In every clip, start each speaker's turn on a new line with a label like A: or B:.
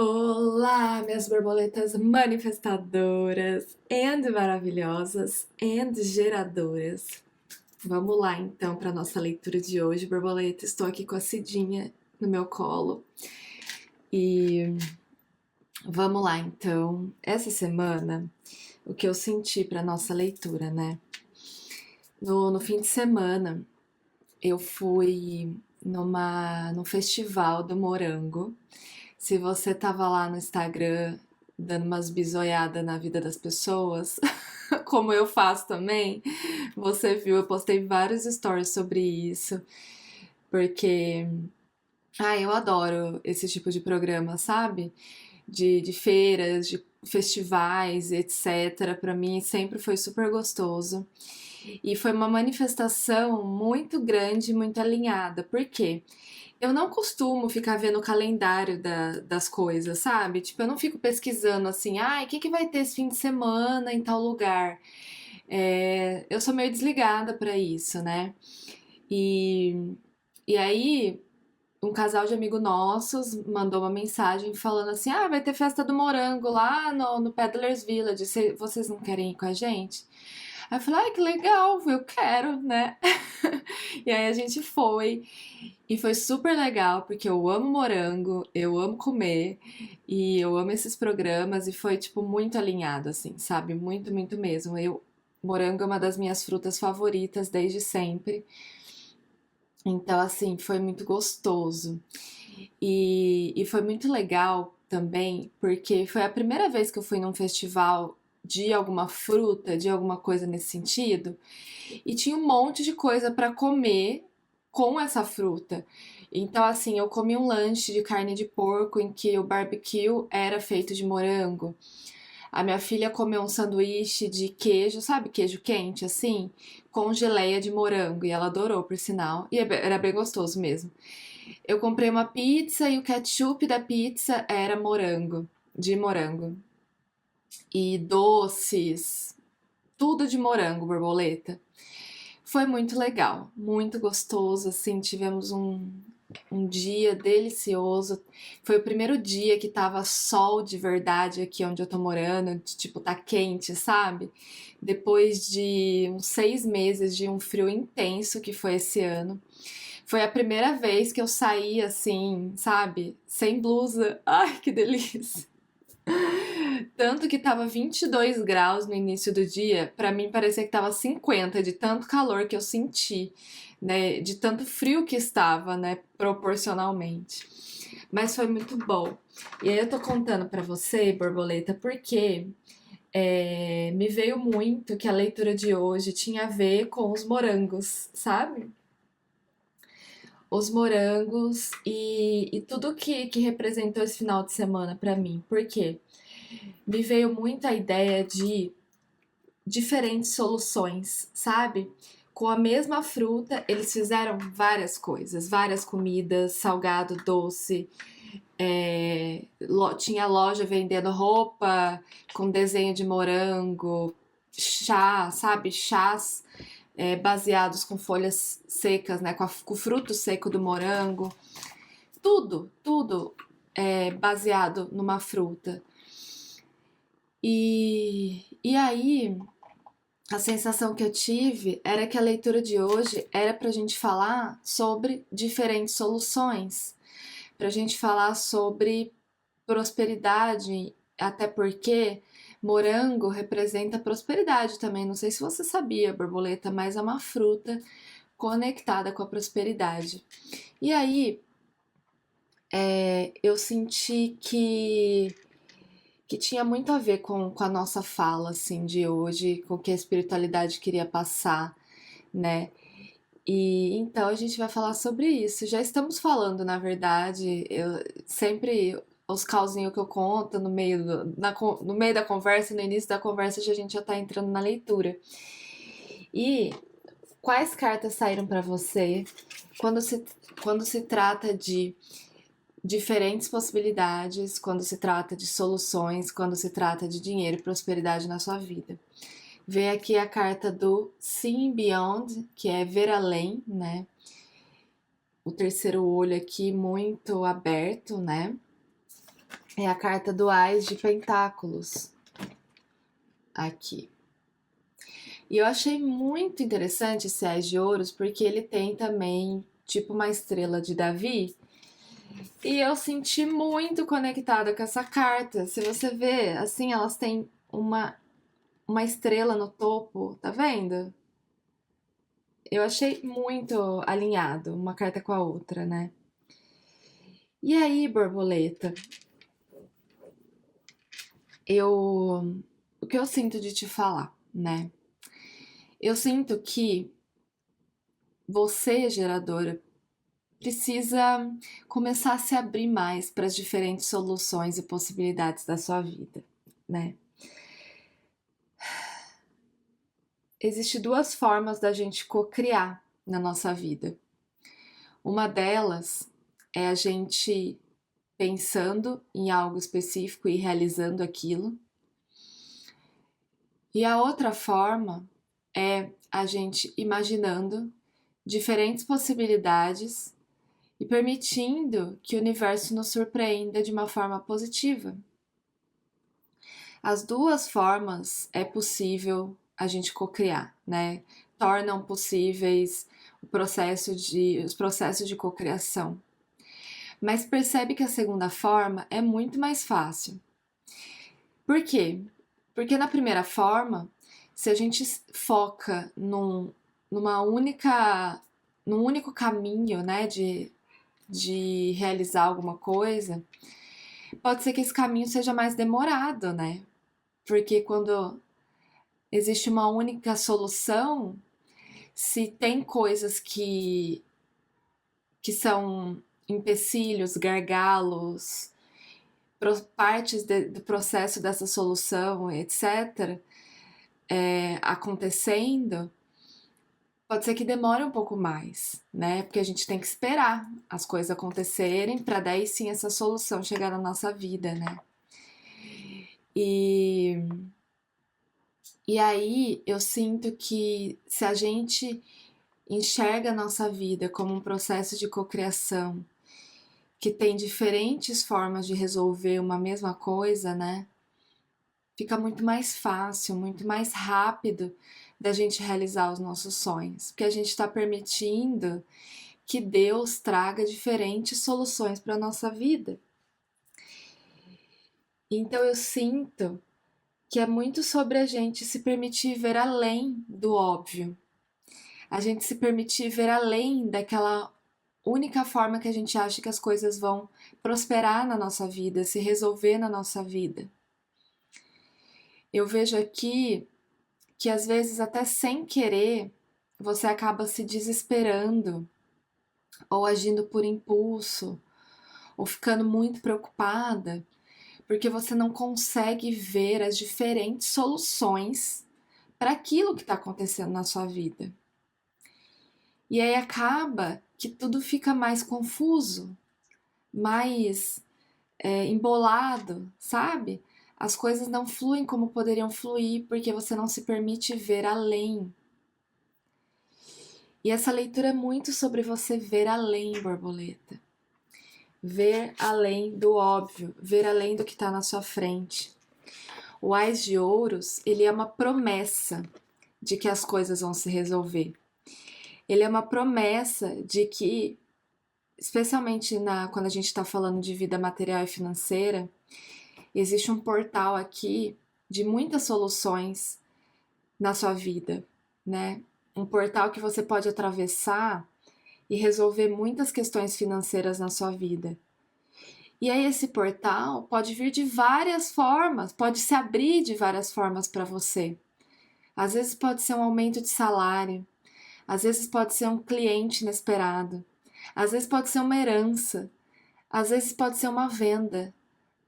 A: Olá, minhas borboletas manifestadoras and maravilhosas and geradoras. Vamos lá então para nossa leitura de hoje, borboleta. Estou aqui com a Cidinha no meu colo e vamos lá então. Essa semana, o que eu senti para nossa leitura, né? No fim de semana, eu fui num festival do morango. Se você tava lá no Instagram dando umas bisoiadas na vida das pessoas, como eu faço também, você viu, eu postei vários stories sobre isso, porque eu adoro esse tipo de programa, sabe? De feiras, de festivais, etc. Pra mim sempre foi super gostoso. E foi uma manifestação muito grande, muito alinhada. Por quê? Eu não costumo ficar vendo o calendário das coisas, sabe? Tipo, eu não fico pesquisando assim, o que vai ter esse fim de semana em tal lugar. Eu sou meio desligada pra isso, né? E, e aí, um casal de amigos nossos mandou uma mensagem falando assim: vai ter festa do morango lá no Peddlers Village, vocês não querem ir com a gente? Aí eu falei, que legal, eu quero, né? E aí a gente foi, e foi super legal, porque eu amo morango, eu amo comer, e eu amo esses programas, e foi, tipo, muito alinhado, assim, sabe? Muito, muito mesmo. Morango é uma das minhas frutas favoritas desde sempre. Então, assim, foi muito gostoso. E foi muito legal também, porque foi a primeira vez que eu fui num festival de alguma fruta, de alguma coisa nesse sentido, e tinha um monte de coisa para comer com essa fruta. Então, assim, eu comi um lanche de carne de porco em que o barbecue era feito de morango. A minha filha comeu um sanduíche de queijo, sabe, queijo quente, assim, com geleia de morango, e ela adorou, por sinal, e era bem gostoso mesmo. Eu comprei uma pizza e o ketchup da pizza era morango, de morango. E doces, tudo de morango, borboleta. Foi muito legal, muito gostoso, assim, tivemos um dia delicioso. Foi o primeiro dia que tava sol de verdade aqui onde eu tô morando, de, tipo, tá quente, sabe? Depois de uns 6 meses de um frio intenso que foi esse ano. Foi a primeira vez que eu saí assim, sabe? Sem blusa. Ai, que delícia! Tanto que tava 22 graus no início do dia, pra mim parecia que tava 50 de tanto calor que eu senti, né? De tanto frio que estava, né? Proporcionalmente. Mas foi muito bom. E aí eu tô contando pra você, borboleta, porque me veio muito que a leitura de hoje tinha a ver com os morangos, sabe? Os morangos e tudo que representou esse final de semana pra mim. Por quê? Me veio muito a ideia de diferentes soluções, sabe? Com a mesma fruta, eles fizeram várias coisas, várias comidas, salgado, doce. Tinha loja vendendo roupa com desenho de morango, chá, sabe? Chás baseados com folhas secas, né? Com o fruto seco do morango. Tudo baseado numa fruta. E aí, a sensação que eu tive era que a leitura de hoje era para a gente falar sobre diferentes soluções, para a gente falar sobre prosperidade, até porque morango representa prosperidade também. Não sei se você sabia, borboleta, mas é uma fruta conectada com a prosperidade. E aí, eu senti que tinha muito a ver com a nossa fala, assim, de hoje, com o que a espiritualidade queria passar, né? E então a gente vai falar sobre isso. Já estamos falando, na verdade, eu sempre os causinhos que eu conto no meio da conversa, no início da conversa, a gente já tá entrando na leitura. E quais cartas saíram para você quando se, quando se trata de diferentes possibilidades, quando se trata de soluções, quando se trata de dinheiro e prosperidade na sua vida? Vem aqui a carta do Seeing Beyond, que é ver além, né? O terceiro olho aqui muito aberto, né? É a carta do Ás de Pentáculos. Aqui. E eu achei muito interessante esse Ás de Ouros, porque ele tem também, tipo, uma estrela de Davi. E eu senti muito conectada com essa carta. Se você vê, assim, elas têm uma estrela no topo, tá vendo? Eu achei muito alinhado uma carta com a outra, né? E aí, borboleta, o que eu sinto de te falar, né? Eu sinto que você, geradora, precisa começar a se abrir mais para as diferentes soluções e possibilidades da sua vida, né? Existem duas formas da gente co-criar na nossa vida. Uma delas é a gente pensando em algo específico e realizando aquilo. E a outra forma é a gente imaginando diferentes possibilidades e permitindo que o universo nos surpreenda de uma forma positiva. As duas formas é possível a gente cocriar, né? Tornam possíveis os processos de cocriação. Mas percebe que a segunda forma é muito mais fácil. Por quê? Porque na primeira forma, se a gente foca num único caminho, né, de realizar alguma coisa, pode ser que esse caminho seja mais demorado, né? Porque quando existe uma única solução, se tem coisas que são empecilhos, gargalos, partes do processo dessa solução, etc., acontecendo, pode ser que demore um pouco mais, né? Porque a gente tem que esperar as coisas acontecerem para daí sim essa solução chegar na nossa vida, né? E aí eu sinto que se a gente enxerga a nossa vida como um processo de cocriação que tem diferentes formas de resolver uma mesma coisa, né? Fica muito mais fácil, muito mais rápido da gente realizar os nossos sonhos, porque a gente está permitindo que Deus traga diferentes soluções para a nossa vida. Então eu sinto que é muito sobre a gente se permitir ver além do óbvio, a gente se permitir ver além daquela única forma que a gente acha que as coisas vão prosperar na nossa vida, se resolver na nossa vida. Eu vejo aqui que às vezes até sem querer você acaba se desesperando ou agindo por impulso ou ficando muito preocupada porque você não consegue ver as diferentes soluções para aquilo que está acontecendo na sua vida. E aí acaba que tudo fica mais confuso, mais embolado, sabe? As coisas não fluem como poderiam fluir porque você não se permite ver além. E essa leitura é muito sobre você ver além, borboleta. Ver além do óbvio, ver além do que está na sua frente. O Ás de Ouros, ele é uma promessa de que as coisas vão se resolver. Ele é uma promessa de que, especialmente quando a gente está falando de vida material e financeira, existe um portal aqui de muitas soluções na sua vida, né? Um portal que você pode atravessar e resolver muitas questões financeiras na sua vida. E aí esse portal pode vir de várias formas, pode se abrir de várias formas para você. Às vezes pode ser um aumento de salário, às vezes pode ser um cliente inesperado, às vezes pode ser uma herança, às vezes pode ser uma venda,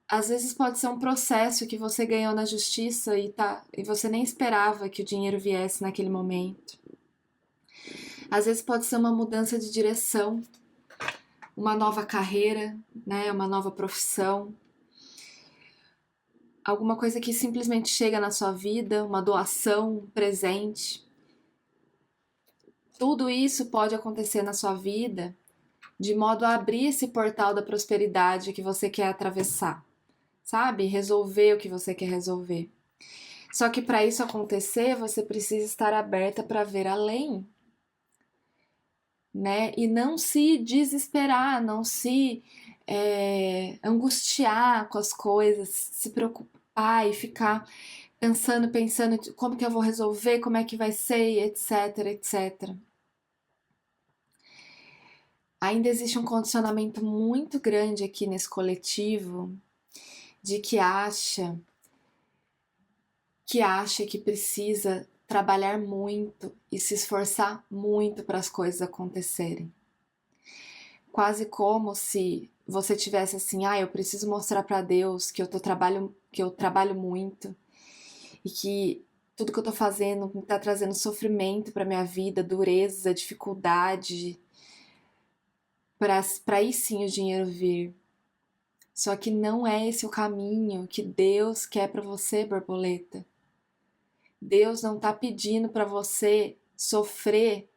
A: às vezes pode ser um processo que você ganhou na justiça e você nem esperava que o dinheiro viesse naquele momento. Às vezes pode ser uma mudança de direção, uma nova carreira, né, uma nova profissão, alguma coisa que simplesmente chega na sua vida, uma doação, um presente. Tudo isso pode acontecer na sua vida de modo a abrir esse portal da prosperidade que você quer atravessar. sabe? Resolver o que você quer resolver. Só que para isso acontecer, você precisa estar aberta para ver além, né? E não se desesperar, não se angustiar com as coisas, se preocupar e ficar pensando como que eu vou resolver, como é que vai ser, etc, etc. Ainda existe um condicionamento muito grande aqui nesse coletivo de que precisa trabalhar muito e se esforçar muito para as coisas acontecerem. Quase como se você tivesse assim, eu preciso mostrar para Deus que eu trabalho muito e que tudo que eu tô fazendo tá trazendo sofrimento para minha vida, dureza, dificuldade, para aí sim o dinheiro vir. Só que não é esse o caminho que Deus quer para você, borboleta. Deus não tá pedindo para você sofrer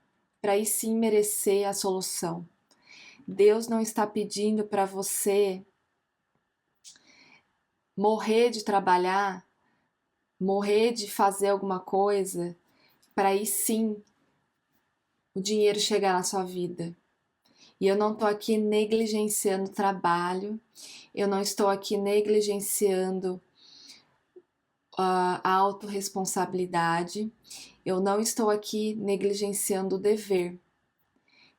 A: para aí sim merecer a solução. Deus não está pedindo para você morrer de trabalhar, morrer de fazer alguma coisa, para aí sim o dinheiro chegar na sua vida. E eu não estou aqui negligenciando o trabalho, eu não estou aqui negligenciando a autorresponsabilidade, eu não estou aqui negligenciando o dever.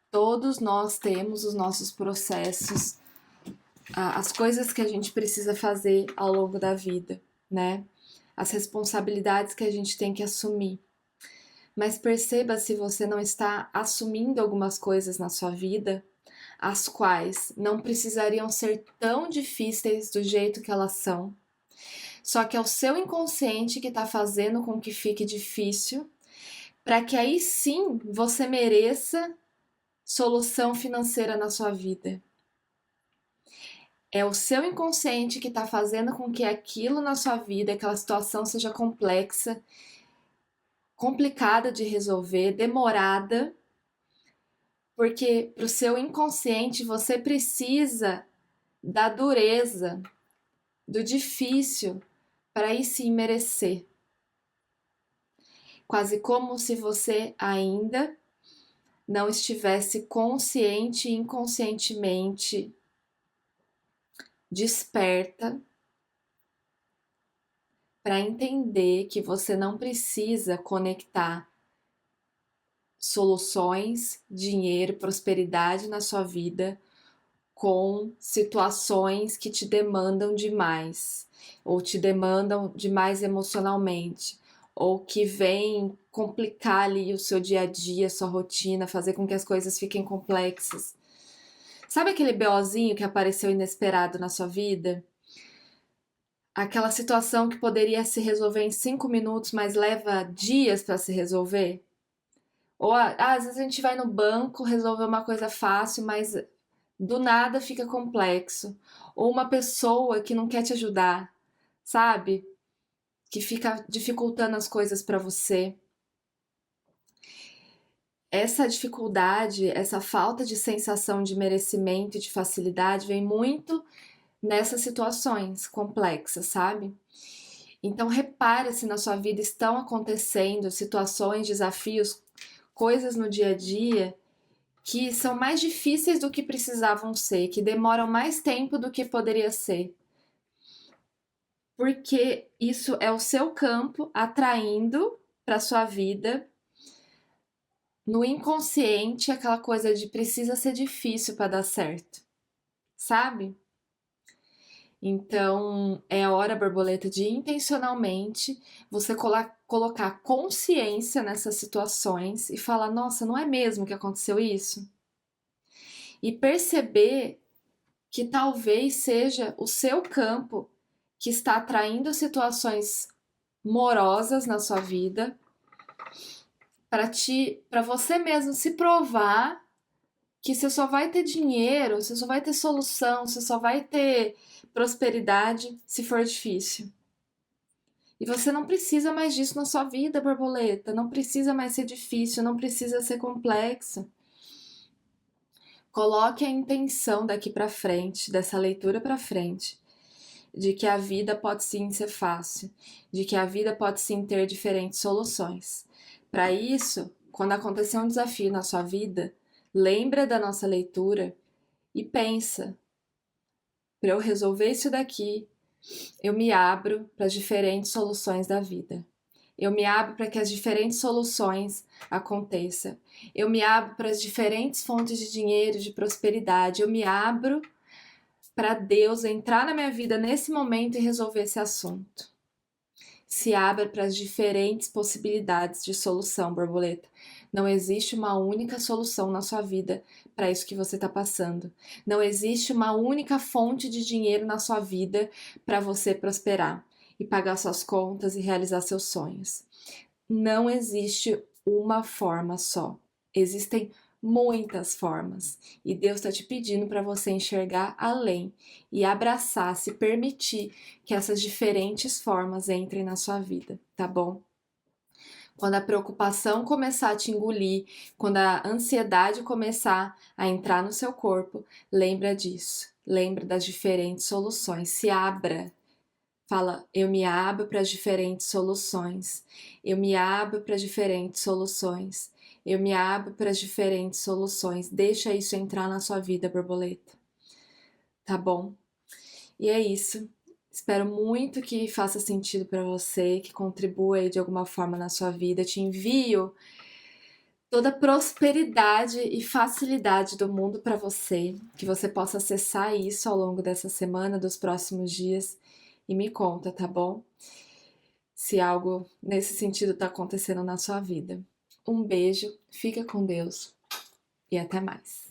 A: Todos nós temos os nossos processos, as coisas que a gente precisa fazer ao longo da vida, né? As responsabilidades que a gente tem que assumir. Mas perceba se você não está assumindo algumas coisas na sua vida, as quais não precisariam ser tão difíceis do jeito que elas são. Só que é o seu inconsciente que está fazendo com que fique difícil, para que aí sim você mereça solução financeira na sua vida. É o seu inconsciente que está fazendo com que aquilo na sua vida, aquela situação seja complexa, complicada de resolver, demorada, porque para o seu inconsciente você precisa da dureza, do difícil, para aí sim merecer. Quase como se você ainda não estivesse consciente e inconscientemente desperta para entender que você não precisa conectar soluções, dinheiro, prosperidade na sua vida com situações que te demandam demais, ou te demandam demais emocionalmente, ou que vêm complicar ali o seu dia a dia, sua rotina, fazer com que as coisas fiquem complexas. Sabe aquele BOzinho que apareceu inesperado na sua vida? Aquela situação que poderia se resolver em 5 minutos, mas leva dias para se resolver? Ou às vezes a gente vai no banco resolver uma coisa fácil, mas do nada fica complexo. Ou uma pessoa que não quer te ajudar, sabe? Que fica dificultando as coisas para você. Essa dificuldade, essa falta de sensação de merecimento e de facilidade vem muito nessas situações complexas, sabe? Então repare se na sua vida estão acontecendo situações, desafios, coisas no dia a dia que são mais difíceis do que precisavam ser, que demoram mais tempo do que poderia ser. Porque isso é o seu campo atraindo para sua vida no inconsciente aquela coisa de precisa ser difícil para dar certo, sabe? Então é hora, borboleta, de intencionalmente você colocar consciência nessas situações e falar: nossa, não é mesmo que aconteceu isso? E perceber que talvez seja o seu campo que está atraindo situações morosas na sua vida para você mesmo se provar que você só vai ter dinheiro, você só vai ter solução, você só vai ter prosperidade se for difícil. E você não precisa mais disso na sua vida, borboleta. Não precisa mais ser difícil, não precisa ser complexo. Coloque a intenção daqui para frente, dessa leitura para frente, de que a vida pode sim ser fácil, de que a vida pode sim ter diferentes soluções. Para isso, quando acontecer um desafio na sua vida, lembra da nossa leitura e pensa: para eu resolver isso daqui, eu me abro para as diferentes soluções da vida. Eu me abro para que as diferentes soluções aconteçam. Eu me abro para as diferentes fontes de dinheiro, de prosperidade. Eu me abro para Deus entrar na minha vida nesse momento e resolver esse assunto. Se abra para as diferentes possibilidades de solução, borboleta. Não existe uma única solução na sua vida para isso que você está passando. Não existe uma única fonte de dinheiro na sua vida para você prosperar e pagar suas contas e realizar seus sonhos. Não existe uma forma só. Existem muitas formas e Deus está te pedindo para você enxergar além e abraçar, se permitir que essas diferentes formas entrem na sua vida, tá bom? Quando a preocupação começar a te engolir, quando a ansiedade começar a entrar no seu corpo, lembra disso, lembra das diferentes soluções, se abra. Fala, eu me abro para as diferentes soluções. Eu me abro para as diferentes soluções. Eu me abro para as diferentes soluções. Deixa isso entrar na sua vida, borboleta. Tá bom? E é isso. Espero muito que faça sentido para você, que contribua aí de alguma forma na sua vida. Te envio toda a prosperidade e facilidade do mundo para você, que você possa acessar isso ao longo dessa semana, dos próximos dias e me conta, tá bom? Se algo nesse sentido está acontecendo na sua vida. Um beijo, fica com Deus e até mais.